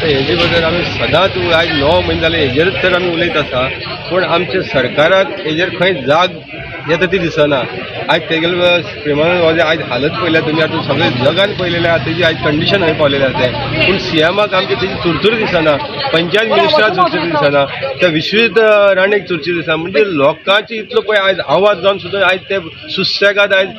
आतां हेजे बद्दल आमी सदांच आयज 9 म्हयने जाले हेजेरच तर आमी उलयत आसा, पूण आमच्या सरकाराक हेजेर खंय जाग येता ती दिसना। आयज तेगेले प्रेमानंद आयज हालत पळयल्या तुमी, आतां सगळे जगान पळयलेलें आहा तेजी आयज कंडिशन खंय पावलेलें आसा तें, पूण सीएमाक आमची तेजी चुरचूर दिसना, पंचायत मिनिस्टराक चुरचूर दिसना, त्या विश्वजीत राणेक चुरचूर दिसना। म्हणजे लोकांची इतलो पळय आयज आवाज जावन सुद्दां आयज ते सुसेगाद आयज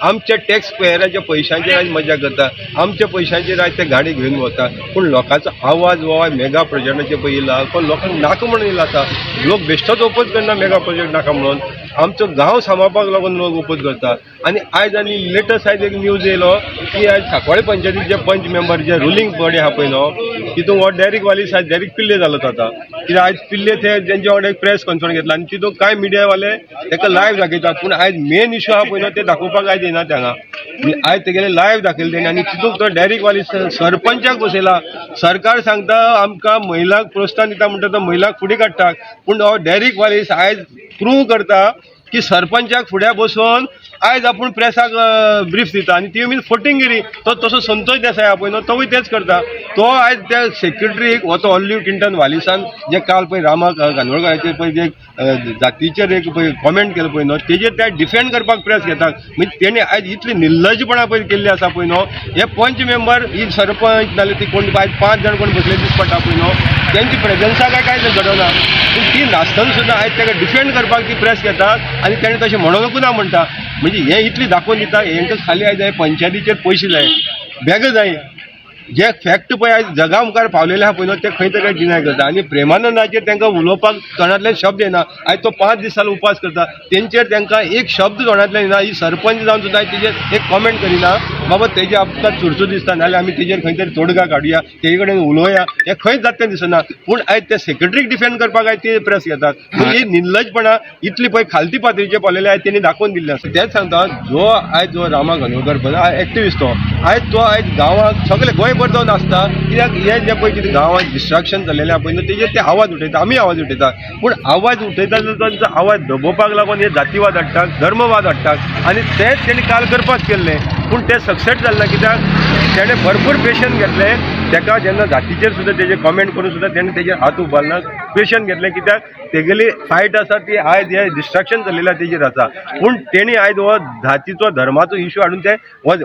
आमच्या टॅक्स पेयराच्या पयशांचेर आयज मजा करता, आमच्या पयशांचेर आयज ते गाडी घेवन वता, पूण लोकांचो आवाज हो मेगा प्रोजेक्टाचेर पळय येयला, पण लोकांक नाका म्हणून येयला आसा। लोक बेश्टोच ओपोज करना मेगा प्रोजेक्ट नाका म्हणून, आमचो गांव सांबाळपाक लागून लोक ओपोज करता। आनी आयज आनी लेटस्ट आयज एक न्यूज येयलो की आयज सांकवाळे पंचायतीचे पंच मेंबर जे रुलींग बॉडी आहा पळय न्हू, तितून हो डॅरिक वालीस आयज डॅरिक पिल्ले जालो आता, कित्याक आयज पिल्ले ते तेंच्या वांगडा एक प्रेस कॉन्फरन्स घेतला आनी तितून कांय मिडियावाले ताका लायव्ह दाखयतात, पूण आयज मेन इश्यू आहा पळय न्हू ते दाखोवपाक आयज येना तांगा। आयज तेगेले लायव्ह दाखयले तेणी आनी तितून तो डॅरिक वालीस सरपंचाक बसयला। सरकार सांगता आमकां महिलांक प्रोत्साहन दिता म्हणटा तो महिलांक फुडें काडटा, पूण हो डॅरिक वालीस आयज प्रूव करता की सरपंचाक फुड्या बसोवन आयज आपूण प्रेसाक ब्रीफ दिता आनी ती मीन फटिंगिरी। तो तसो संतोष देसाय आहा पळय न्हू तोवूय तेच करता। तो आयज त्या सेक्रेटरीक हो तो ऑलिव्ह किंटन वालिसान जे काल पळय रामा कानवळकाराचेर पळय जे जातीचेर एक पळय कॉमेंट केलो पळय न्हू तेजेर ते डिफेंड करपाक प्रेस घेतात। म्हणजे तेणी आयज इतली निर्लजपणां पळय केल्ली आसा पळय न्हू, हे पंच मेंबर ही सरपंच नाल्यार ती कोण आयज 5 जाण कोण बसले दिस पडटा पळय न्हू, तेंची प्रेझन्सा कांयच घडना, पूण ती नासतना सुद्दां आयज ताका डिफेंड करपाक ती प्रेस घेतात आनी तेणें तशें म्हणूंकूच ना म्हणटा। म्हणजे हे इतली दाखोवन दिता हेंकां खाली आयज पंचायतीचेर पयशे जाय बेग जाय, जे फॅक्ट पळय आयज जगा मुखार पावलेले आहा पळय न्हू ते खंय तरी डिनाय करता आनी प्रेमानंदाचेर तांकां उलोवपाक तोंडांतल्यान शब्द येना। आयज तो 5 दीस जालो उपास करता, तेंचेर तांकां एक शब्द तोंडांतल्यान येना। ही सरपंच जावन सुद्दां तेजेर एक कॉमेंट करिना बाबा तेजे आमकां चुरचूर दिसता नाल्यार आमी तेजेर खंय तरी तोडगा काडुया, तेजे कडेन उलोवया, हें खंयच जाता तें दिसना। पूण आयज त्या सेक्रेटरीक डिफेंड करपाक आयज ते प्रेस घेतात, म्हणजे ही निर्लजपणां इतली पळय खालती पातळीचेर पावलेले आयज तेणी दाखोवन दिल्ले आसा। तेच सांगता जो रामा कानवळकर पळय एक्टिविस्ट तो आयज गांवांक सगळे गोंयभर जावन आसता, कित्याक हे जे पळय कितें गांवांत डिस्ट्रॅक्शन जाल्लेलें आहा पळय न्हू तेजेर ते आवाज उठयता, आमी आवाज उठयता, पूण आवाज उठयता तांचो आवाज दबोवपाक लागून हे जातीवाद हाडटात, धर्मवाद हाडटात आनी तेच तेणी काल करपाक केल्लें, पूण ते सक्सेस जालें ना। कित्याक तेणें भरपूर पेशंट घेतले, ताका जेन्ना जातीचेर सुद्दां तेजे कॉमेंट करून सुद्दां तेणें तेजेर हात उबारना, पेशंट घेतले, कित्याक तेगेली फायट आसा ती आयज हे डिस्ट्रॅक्शन जाल्लेल्या तेजेर आसा। पूण तेणी आयज हो जातीचो धर्माचो इश्यू हाडून ते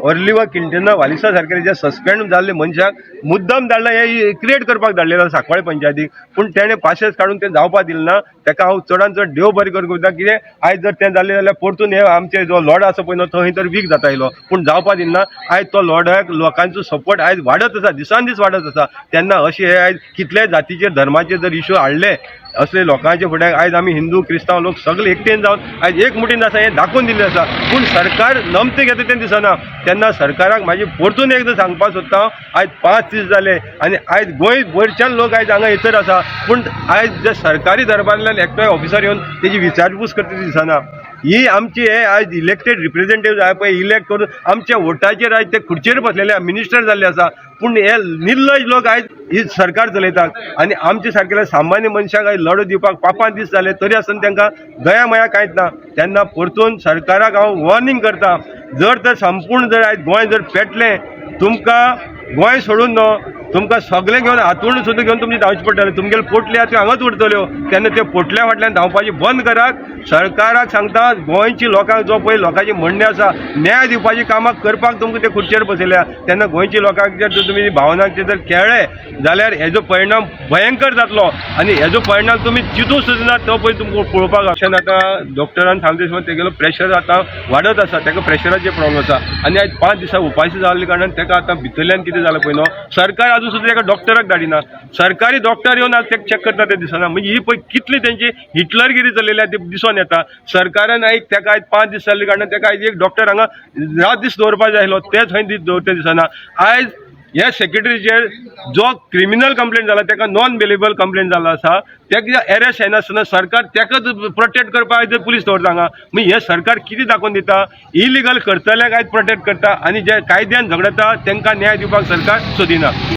ऑलिव्ह किंटना वालिसा सारके जे सस्पेंड जाल्ले मनशाक मुद्दम धाडला हे क्रिएट करपाक धाडलेलो सांकवाळे पंचायतीक, पूण तेणें पाशेस काडून ते जावपाक दिलें ना। ताका हांव चडांत चड देव बरें करूं कित्याक कितें आयज जर तें जालें जाल्यार परतून हे आमचे जो लॉर्ड आसा पळय न्हू तो खंय तरी वीक जाता आयलो, पूण जावपाक दिना। आयज तो लॉर्डाक लोकांचो सपोर्ट आयज वाडत आसा, दिसान दीस वाडत आसा। तेन्ना अशें हे आयज कितले जातीचेर धर्माचेर जर इश्यू हाडले असले लोकांचे फुड्याक आयज आमी हिंदू क्रिस्तांव लोक सगळे एकटेन जावन आयज एक मुठीन आसा हें दाखोवन दिल्लें आसा, पूण सरकार नमते घेता तें दिसना। तेन्ना सरकाराक म्हाजी परतून एकदां सांगपाक सोदता, आयज 5 दीस जाले आनी आयज गोंयभरच्यान लोक आयज हांगा येतर आसा, पूण आयज जे सरकारी दरबारांतल्यान एकटोय ऑफिसर येवन तेजी विचारपूस करता ती दिसना। ही आमची हे आयज इलेक्टेड रिप्रेझेंटेटिव्ह जाय पळय इलेक्ट करून आमच्या वोटाचेर आयज ते खुर्चेर बसलेले मिनिस्टर जाल्ले आसा, पूण हे निर्लज लोक आयज ही सरकार चलयतात आनी आमचे सारकेल्या सामान्य मनशाक आयज लढो दिवपाक 5 दीस जाले तरी आसतना तांकां दया मया कांयच ना। तेन्ना परतून सरकाराक हांव वॉर्निंग करता, जर तर संपूर्ण जर आयज गोंय जर पेटलें, तुमकां गोंय सोडून न्हू तुमकां सगळें घेवन हातून सुद्दां घेवन तुमची धांवचे पडटलें, तुमगेले पोटल्या त्यो हांगाच उरतल्यो, तेन्ना त्यो पोटल्या फाटल्यान धांवपाची बंद करात। सरकाराक सांगता गोंयची लोकांक जो पळय लोकांची म्हणणें आसा न्याय दिवपाची कामां करपाक तुमकां ते खुर्चेर बसयल्या, तेन्ना गोंयच्या लोकांक जर तुमी भावनांचे जर खेळ्ळे जाल्यार हेजो परिणाम भयंकर जातलो आनी हेजो परिणाम तुमी चिंतूं सुद्दां ना तो पळय तुमकां पळोवपाक अशें आतां डॉक्टरान सांगता तेगेलो प्रेशर आतां वाडत आसा, ताका प्रेशराचे प्रॉब्लम आसा आनी आयज 5 दिसा उपाशी जाल्ले कारणान ताका आतां भितरल्यान कितें जालां पळय न्हू, सरकार अजून सुद्दां ताका डॉक्टराक धाडिना, सरकारी डॉक्टर येवन आज ताका चॅक करता तें दिसना। म्हणजे ही पळय कितली तेंची हिटलरगिरी चलयल्या ती दिसून येता। सरकारान आयज ताका आयज 5 दीस जाल्ले कारणान ताका आयज एक डॉक्टर हांगा रात दीस दवरपाक जाय आसलो, तेच खंय दीस दवरता दिसना। आयज ह्या सेक्रेटरीचेर जो क्रिमिनल कंप्लेंट जाला ताका नॉन बेलेबल कंप्लेंट जालो आसा, ताका अरेस्ट जायनासतना सरकार ताकाच प्रोटेक्ट करपाक आयज पुलीस दवरता हांगा। म्हणजे हे सरकार कितें दाखोवन दिता, इलिगल करतल्यांक आयज प्रोटेक्ट करता आनी जे कायद्यान झगडटा तांकां न्याय दिवपाक सरकार सोदिना।